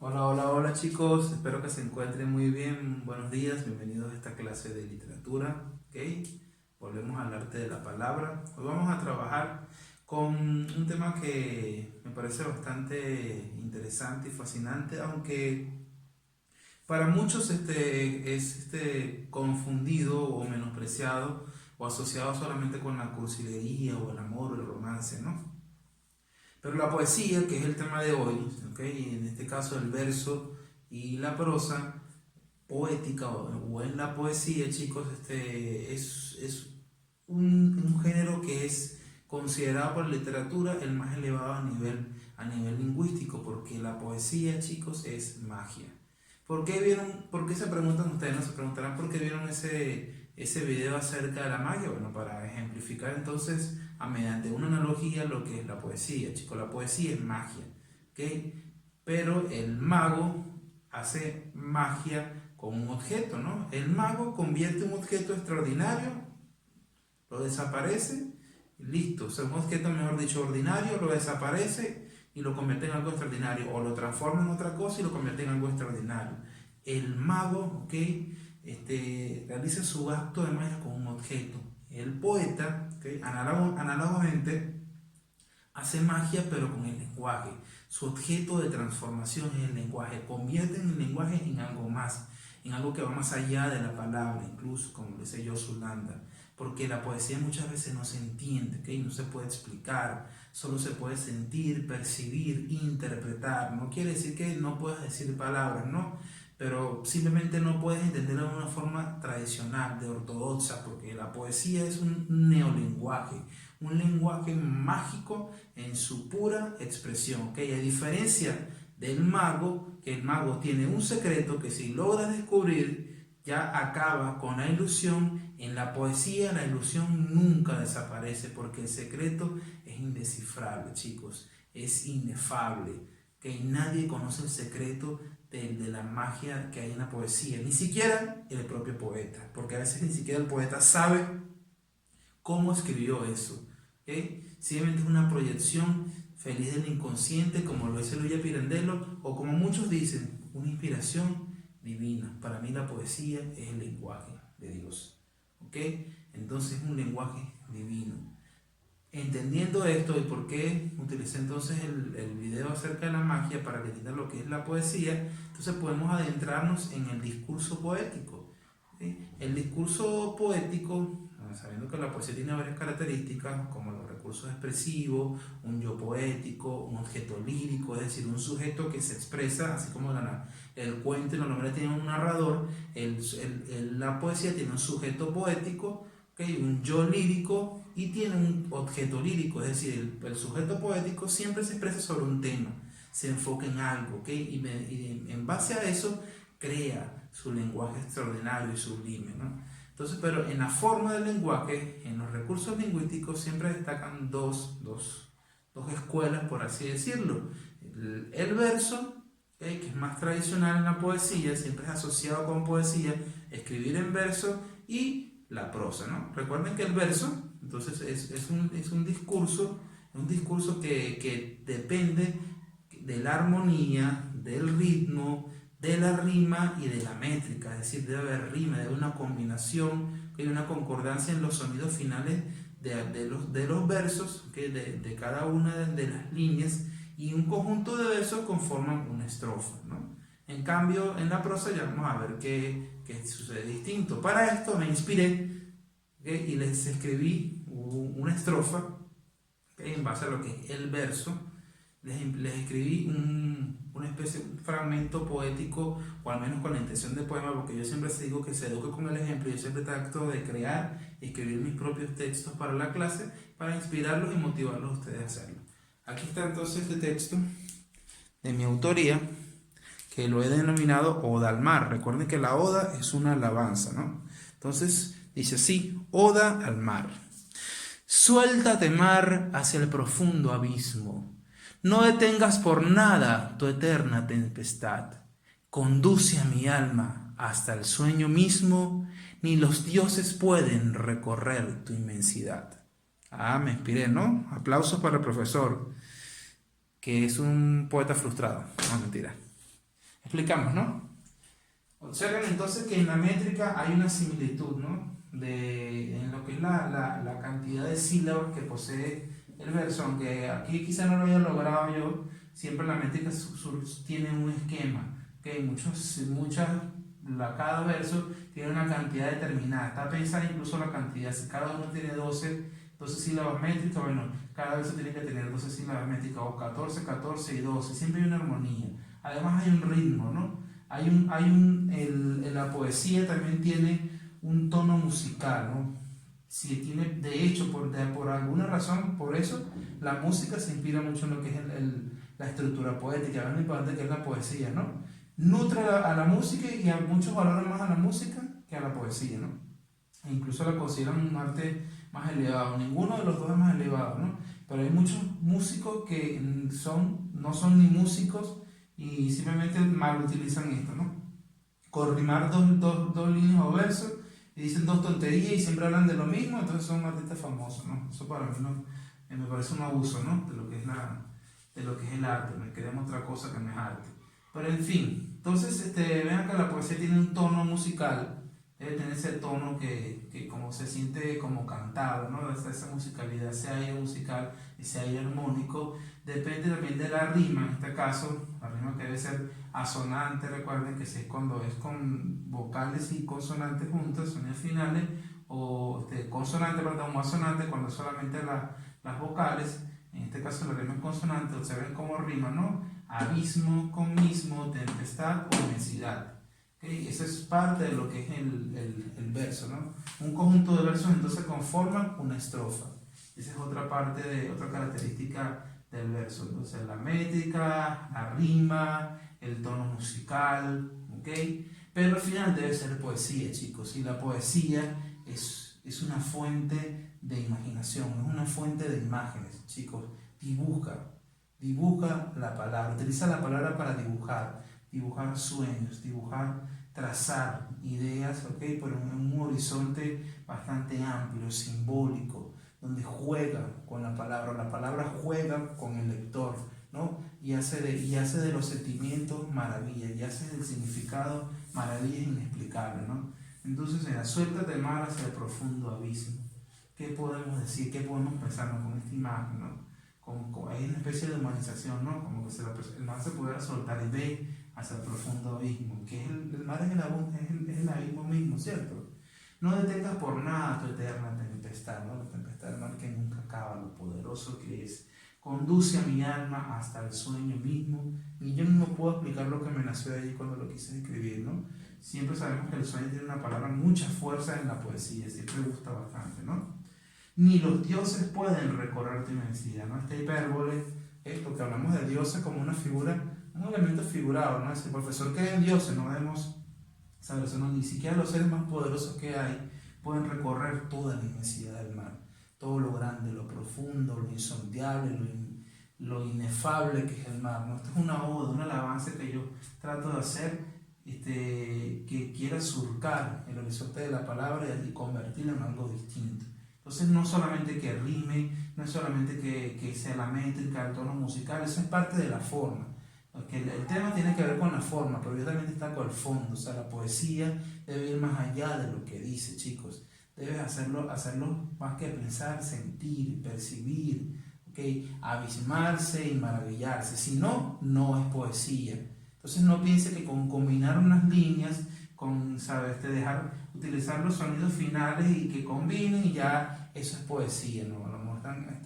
Hola, hola, hola chicos, espero que se encuentren muy bien. Buenos días, bienvenidos a esta clase de literatura. ¿Ok? Volvemos al arte de la palabra. Hoy vamos a trabajar con un tema que me parece bastante interesante y fascinante, aunque para muchos es confundido o menospreciado o asociado solamente con la cursilería o el amor o el romance, ¿no? Pero la poesía, que es el tema de hoy, ¿ok? Y en este caso el verso y la prosa poética o en la poesía, chicos, es un género que es considerado por la literatura el más elevado a nivel lingüístico, porque la poesía, chicos, es magia. ¿Por qué se preguntan ustedes? No se preguntarán por qué vieron ese video acerca de la magia. Bueno, para ejemplificar entonces, mediante una analogía, lo que es la poesía, chicos. La poesía es magia, ¿ok? Pero el mago hace magia con un objeto, ¿no? El mago convierte un objeto extraordinario, lo desaparece, y listo. O sea, un objeto, mejor dicho, ordinario, lo desaparece y lo convierte en algo extraordinario. O lo transforma en otra cosa y lo convierte en algo extraordinario. El mago, ¿ok? Realiza su acto de magia con un objeto. El poeta, ¿ok? Análogamente, hace magia pero con el lenguaje. Su objeto de transformación es el lenguaje. Convierte en el lenguaje en algo más, en algo que va más allá de la palabra, incluso como dice Josu Landa. Porque la poesía muchas veces no se entiende, ¿okay? No se puede explicar, solo se puede sentir, percibir, interpretar. No quiere decir que no puedas decir palabras, ¿no? Pero simplemente no puedes entenderlo de una forma tradicional, de ortodoxa, porque la poesía es un neolenguaje, un lenguaje mágico en su pura expresión, ¿ok? A diferencia del mago, que el mago tiene un secreto que si logra descubrir ya acaba con la ilusión. En la poesía la ilusión nunca desaparece porque el secreto es indescifrable, chicos, es inefable, que nadie conoce el secreto de la magia que hay en la poesía, ni siquiera el propio poeta, porque a veces ni siquiera el poeta sabe cómo escribió eso. ¿Okay? Simplemente es una proyección feliz del inconsciente, como lo dice Luigi Pirandello, o como muchos dicen, una inspiración divina. Para mí la poesía es el lenguaje de Dios. ¿Okay? Entonces es un lenguaje divino. Entendiendo esto y por qué utilicé entonces el video acerca de la magia para que entiendan lo que es la poesía, entonces podemos adentrarnos en el discurso poético. ¿Sí? El discurso poético, sabiendo que la poesía tiene varias características, como los recursos expresivos, un yo poético, un objeto lírico, es decir, un sujeto que se expresa, así como el cuento y la novela tienen un narrador, la poesía tiene un sujeto poético, ¿okay? Un yo lírico y tiene un objeto lírico, es decir, el sujeto poético siempre se expresa sobre un tema, se enfoca en algo, ¿okay? Y en base a eso crea su lenguaje extraordinario y sublime, ¿no? Entonces, pero en la forma del lenguaje, en los recursos lingüísticos, siempre destacan dos escuelas, por así decirlo. El verso, ¿okay? Que es más tradicional en la poesía, siempre es asociado con poesía, escribir en verso, y la prosa, ¿no? Recuerden que el verso, entonces, es un discurso que depende de la armonía, del ritmo, de la rima y de la métrica, es decir, debe haber rima, debe haber una combinación, hay una concordancia en los sonidos finales de los versos, ¿okay? De cada una de las líneas, y un conjunto de versos conforman una estrofa, ¿no? En cambio, en la prosa ya vamos a ver qué sucede distinto. Para esto me inspiré, ¿okay? Y les escribí una estrofa, ¿okay? En base a lo que es el verso. Les escribí una especie, un fragmento poético, o al menos con la intención de poema, porque yo siempre digo que se eduque con el ejemplo. Yo siempre trato de crear y escribir mis propios textos para la clase, para inspirarlos y motivarlos a ustedes a hacerlo. Aquí está entonces este texto de mi autoría, que lo he denominado Oda al mar. Recuerden que la oda es una alabanza, ¿no? Entonces dice así: Oda al mar. Suéltate, mar, hacia el profundo abismo. No detengas por nada tu eterna tempestad. Conduce a mi alma hasta el sueño mismo, ni los dioses pueden recorrer tu inmensidad. Ah, me inspiré, ¿no? Aplausos para el profesor, que es un poeta frustrado. No, mentira. Explicamos, ¿no? Observen entonces que en la métrica hay una similitud, ¿no? En lo que es la cantidad de sílabas que posee el verso, aunque aquí quizá no lo haya logrado yo, siempre la métrica tiene un esquema, que cada verso tiene una cantidad determinada, está pensada incluso la cantidad, si cada uno tiene 12 sílabas métricas, bueno, cada verso tiene que tener 12 sílabas métricas, o 14, 14 y 12, siempre hay una armonía, además hay un ritmo, ¿no? La poesía también tiene un tono musical, ¿no? Si tiene, de hecho, por alguna razón, por eso, la música se inspira mucho en lo que es la estructura poética, lo importante que es la poesía, ¿no? Nutre a la música y a muchos valoran más a la música que a la poesía, ¿no? E incluso la consideran un arte más elevado, ninguno de los dos es más elevado, ¿no? Pero hay muchos músicos que no son ni músicos y simplemente mal utilizan esto, ¿no? Corrimar dos líneas o versos y dicen dos tonterías y siempre hablan de lo mismo, entonces son artistas famosos, ¿no? Eso para mí no, me parece un abuso, ¿no? De lo que es el arte, me queremos otra cosa que no es arte. Pero en fin, entonces vean que la poesía tiene un tono musical, debe tener ese tono que como se siente como cantado, ¿no? Esa musicalidad, ese aire musical, ese aire armónico, depende también de la rima, en este caso, la rima que debe ser asonante, recuerden que si es cuando es con vocales y consonantes juntas, sonidos finales, o consonante, perdón, o asonante, cuando solamente las vocales, en este caso la rima es consonante, observen cómo rima, ¿no? Abismo con mismo, tempestad o inmensidad. ¿Okay? Eso es parte de lo que es el verso, ¿no? Un conjunto de versos entonces conforman una estrofa. Esa es otra otra característica del verso. Entonces la métrica, la rima, el tono musical, ¿ok? Pero al final debe ser poesía, chicos. Y la poesía es una fuente de imaginación, es una fuente de imágenes, chicos. Dibuja la palabra, utiliza la palabra para dibujar sueños, trazar ideas, ¿ok? Pero en un horizonte bastante amplio, simbólico, donde juega con la palabra juega con el lector, ¿no? Y hace de los sentimientos maravillas, y hace del significado maravillas inexplicables, ¿no? Entonces, suéltate mar hacia el profundo abismo. ¿Qué podemos decir? ¿Qué podemos pensar con esta imagen, ¿no? Hay una especie de humanización, ¿no? Como que el mar se pudiera soltar y ve hacia el profundo abismo, que es el mar es el abismo mismo, ¿cierto? No detengas por nada tu eterna tempestad, ¿no? La tempestad del mar que nunca acaba, lo poderoso que es. Conduce a mi alma hasta el sueño mismo, y yo no puedo explicar lo que me nació de allí cuando lo quise escribir, ¿no? Siempre sabemos que el sueño tiene una palabra, mucha fuerza en la poesía, siempre gusta bastante, ¿no? Ni los dioses pueden recorrer tu inmensidad, ¿no? Esta hipérbole es porque hablamos de dioses como una figura, un elemento figurado, ¿no? Es el profesor que es dioses, no debemos saber eso, ¿no? Ni siquiera los seres más poderosos que hay pueden recorrer toda la inmensidad del mar, todo lo grande, lo profundo, lo insondable, lo inefable que es el mar, ¿no? Esto es una oda, un alabanza que yo trato de hacer, que quiera surcar el horizonte de la palabra y convertirla en algo distinto. Entonces no solamente que rime, no es solamente que sea la métrica, el tono musical, eso es parte de la forma. Porque el tema tiene que ver con la forma, pero yo también destaco el fondo, o sea, la poesía debe ir más allá de lo que dice, chicos. Debes hacerlo más que pensar, sentir, percibir, ¿okay? Abismarse y maravillarse. Si no, no es poesía. Entonces no piense que con combinar unas líneas, ¿sabes? Utilizar los sonidos finales y que combinen y ya eso es poesía, ¿no? A lo mejor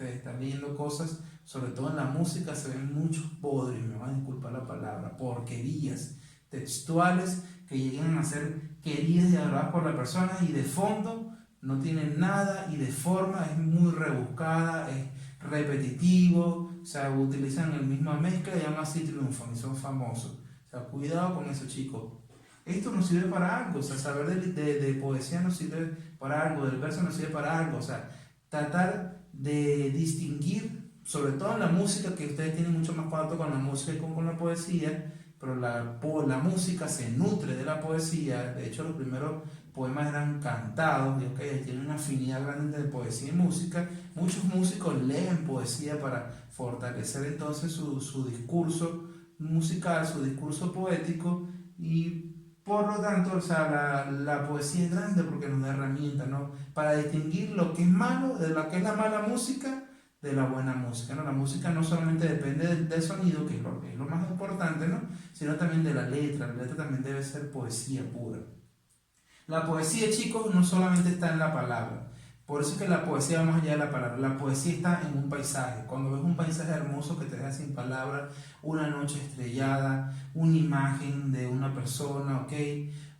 están leyendo cosas, sobre todo en la música se ven muchos podres, me van a disculpar la palabra, porquerías textuales que llegan a ser queridas y adoradas por la persona y de fondo no tienen nada y de forma es muy rebuscada, es repetitivo, o sea, utilizan la misma mezcla y aún así triunfan y son famosos. O sea, cuidado con eso, chicos. Esto nos sirve para algo, o sea, saber de poesía nos sirve para algo, del verso nos sirve para algo, o sea, tratar de distinguir, sobre todo en la música, que ustedes tienen mucho más contacto con la música y con la poesía, pero la música se nutre de la poesía. De hecho los primeros poemas eran cantados, y okay, tienen una afinidad grande de poesía y música. Muchos músicos leen poesía para fortalecer entonces su discurso, musical, su discurso poético, y por lo tanto, o sea, la poesía es grande porque nos da herramientas, ¿no? Para distinguir lo que es malo, de lo que es la mala música, de la buena música, ¿no? La música no solamente depende del sonido, que es lo más importante, ¿no? Sino también de la letra. La letra también debe ser poesía pura. La poesía, chicos, no solamente está en la palabra. Por eso es que la poesía va más allá de la palabra. La poesía está en un paisaje. Cuando ves un paisaje hermoso que te deja sin palabras, una noche estrellada, una imagen de una persona, ¿ok?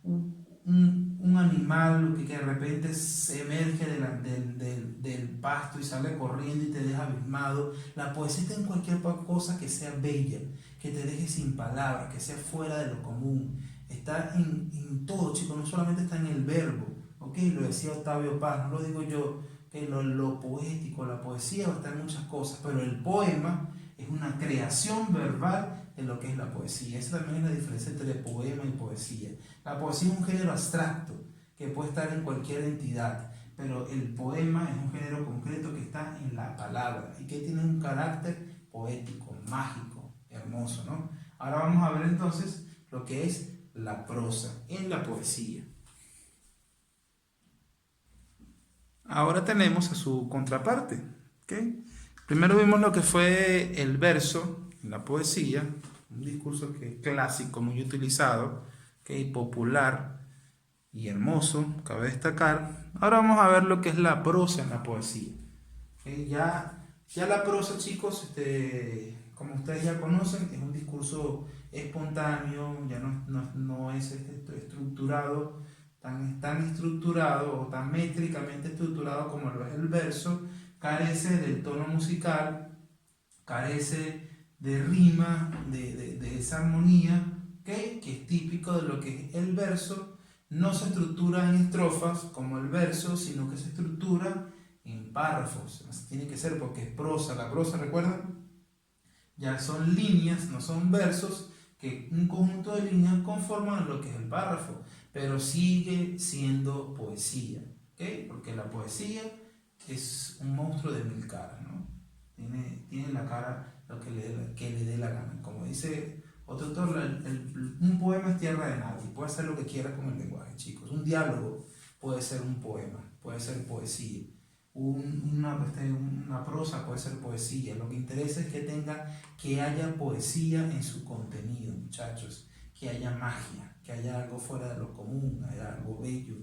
Un animal que de repente se emerge del pasto y sale corriendo y te deja abismado. La poesía está en cualquier cosa que sea bella, que te deje sin palabras, que sea fuera de lo común. Está en todo, chicos, no solamente está en el verbo, ¿ok? Lo decía Octavio Paz, no lo digo yo, que lo poético, la poesía va a estar en muchas cosas, pero el poema es una creación verbal de lo que es la poesía. Esa también es la diferencia entre poema y poesía. La poesía es un género abstracto que puede estar en cualquier entidad, pero el poema es un género concreto que está en la palabra y que tiene un carácter poético, mágico, hermoso, ¿no? Ahora vamos a ver entonces lo que es la prosa en la poesía. Ahora tenemos a su contraparte, ¿ok? Primero vimos lo que fue el verso en la poesía, un discurso que es clásico, muy utilizado, ¿ok? Popular y hermoso, cabe destacar. Ahora vamos a ver lo que es la prosa en la poesía. ¿Ok? Ya la prosa, chicos, como ustedes ya conocen, es un discurso espontáneo, ya no es estructurado, tan estructurado o tan métricamente estructurado como lo es el verso, carece del tono musical, carece de rima, de esa armonía, ¿okay? Que es típico de lo que es el verso. No se estructura en estrofas como el verso, sino que se estructura en párrafos. Así tiene que ser porque es prosa. La prosa, ¿recuerdan? Ya son líneas, no son versos, que un conjunto de líneas conforman lo que es el párrafo, pero sigue siendo poesía, ¿ok? Porque la poesía es un monstruo de mil caras, ¿no? Tiene la cara lo que le dé la gana. Como dice otro autor, un poema es tierra de nadie, puede hacer lo que quiera con el lenguaje, chicos. Un diálogo puede ser un poema, puede ser poesía. Una prosa puede ser poesía. Lo que interesa es que haya poesía en su contenido, muchachos, que haya magia, que haya algo fuera de lo común, haya algo bello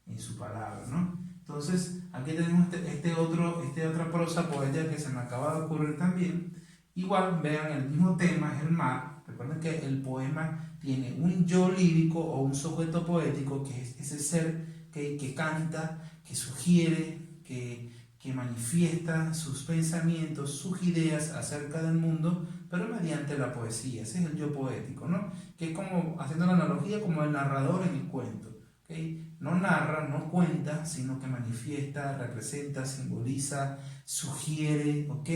en su palabra, ¿no? Entonces, aquí tenemos otra prosa poética que se me acaba de ocurrir también. Igual, vean, el mismo tema es el mar. Recuerden que el poema tiene un yo lírico o un sujeto poético, que es ese ser que canta, que sugiere, que manifiesta sus pensamientos, sus ideas acerca del mundo, pero mediante la poesía. Ese es el yo poético, ¿no? Que es como, haciendo la analogía, como el narrador en el cuento, ¿okay? No narra, no cuenta, sino que manifiesta, representa, simboliza, sugiere, ¿ok?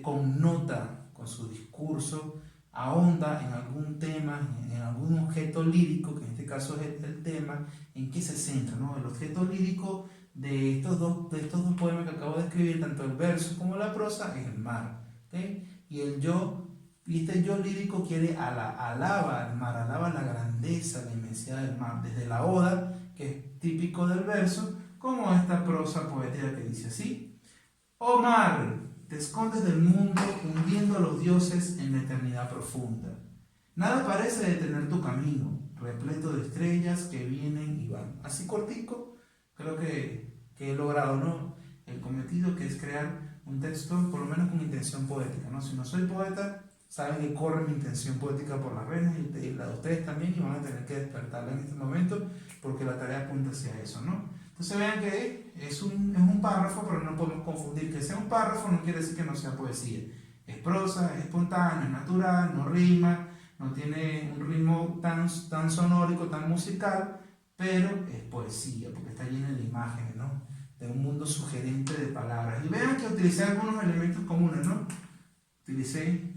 Connota con su discurso, ahonda en algún tema, en algún objeto lírico, que en este caso es el tema, en qué se centra, ¿no? El objeto lírico de estos dos poemas que acabo de escribir, tanto el verso como la prosa, es el mar, ¿okay? Y este yo lírico alaba al mar, alaba la grandeza, la inmensidad del mar, desde la oda, que es típico del verso, como esta prosa poética que dice así: oh mar, te escondes del mundo hundiendo a los dioses en la eternidad profunda. Nada parece detener tu camino, repleto de estrellas que vienen y van. Así cortico, creo que he logrado, ¿no?, el cometido, que es crear un texto por lo menos con intención poética, ¿no? Si no soy poeta, saben que corre mi intención poética por las venas y la de ustedes también, y van a tener que despertarla en este momento porque la tarea apunta hacia eso, ¿no? Entonces vean que es un párrafo, pero no podemos confundir. Que sea un párrafo no quiere decir que no sea poesía. Es prosa, es espontáneo, es natural, no rima, no tiene un ritmo tan sonórico, tan musical, pero es poesía porque está llena de imágenes, ¿no? De un mundo sugerente de palabras. Y vean que utilicé algunos elementos comunes, ¿no? Utilicé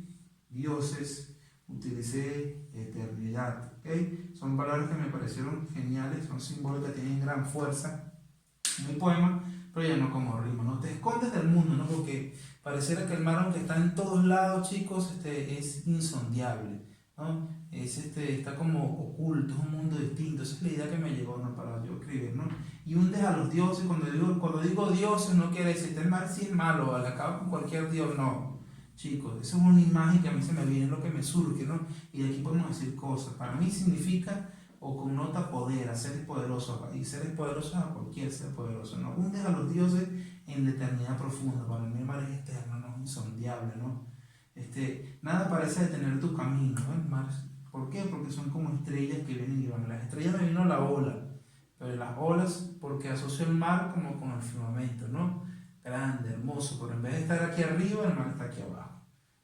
dioses, utilicé eternidad, ¿okay? Son palabras que me parecieron geniales, son simbólicas, tienen gran fuerza en el poema, pero ya no como rima, ¿no? Te escondes del mundo, ¿no? Porque Pareciera que el mar, aunque está en todos lados, chicos, es insondable, ¿no? Está como oculto, es un mundo distinto. Esa es la idea que me llegó, ¿no? Para yo escribir, ¿no? Y hundes a los dioses. Cuando digo dioses, no quiere decir que el mar sí es malo, o le acaba con cualquier dios, no. Chicos, eso es una imagen que a mí se me viene, lo que me surge, ¿no? Y de aquí podemos decir cosas. Para mí significa o connota poder, a seres poderosos, y seres poderosos a cualquier ser poderoso, ¿no? Hundes a los dioses en la eternidad profunda. Para mí el mar es eterno, ¿no? Insondable, ¿no? Nada parece detener tu camino, ¿no? El mar, ¿por qué? Porque son como estrellas que vienen y van. Las estrellas me vino la ola, pero las olas, porque asocio el mar como con el firmamento, ¿no? Grande, hermoso, pero en vez de estar aquí arriba, el mar está aquí abajo.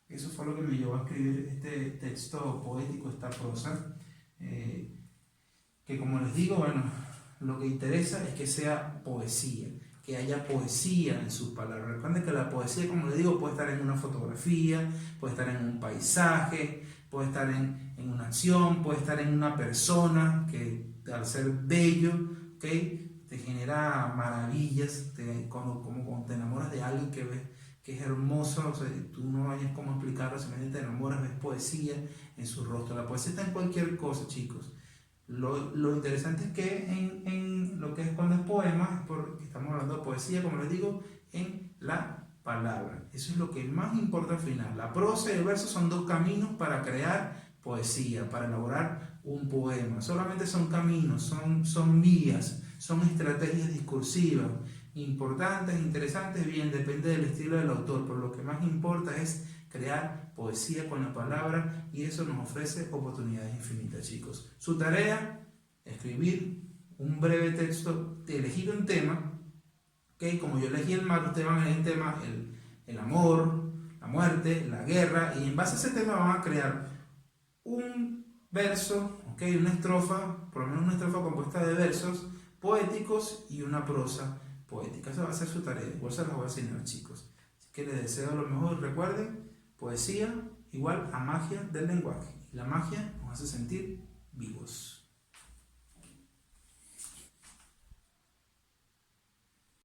Eso fue lo que me llevó a escribir este texto poético, esta prosa, que como les digo, bueno, lo que interesa es que sea poesía, que haya poesía en sus palabras. Recuerden que la poesía, como les digo, puede estar en una fotografía, puede estar en un paisaje, puede estar en una acción, puede estar en una persona que al ser bello, ¿okay?, te genera maravillas, como cuando te enamoras de alguien que ves que es hermoso, o sea, tú no vayas como a explicarlo, simplemente te enamoras, ves poesía en su rostro. La poesía está en cualquier cosa, chicos. Lo interesante es que en lo que es cuando es poema, porque estamos hablando de poesía, como les digo, en la palabra. Eso es lo que más importa al final. La prosa y el verso son dos caminos para crear poesía, para elaborar un poema. Solamente son caminos, son vías, son estrategias discursivas importantes, interesantes, bien, depende del estilo del autor, pero lo que más importa es crear poesía con la palabra, y eso nos ofrece oportunidades infinitas, chicos. Su tarea, escribir un breve texto, elegir un tema, ¿okay? Como yo elegí el mar, ustedes van a elegir el tema, el amor, la muerte, la guerra, y en base a ese tema van a crear un verso, ¿okay?, una estrofa, por lo menos una estrofa compuesta de versos poéticos y una prosa poética. Esa va a ser su tarea, igual se las voy a enseñar, chicos. Así que les deseo lo mejor. Recuerden, poesía igual a magia del lenguaje, y la magia nos hace sentir vivos.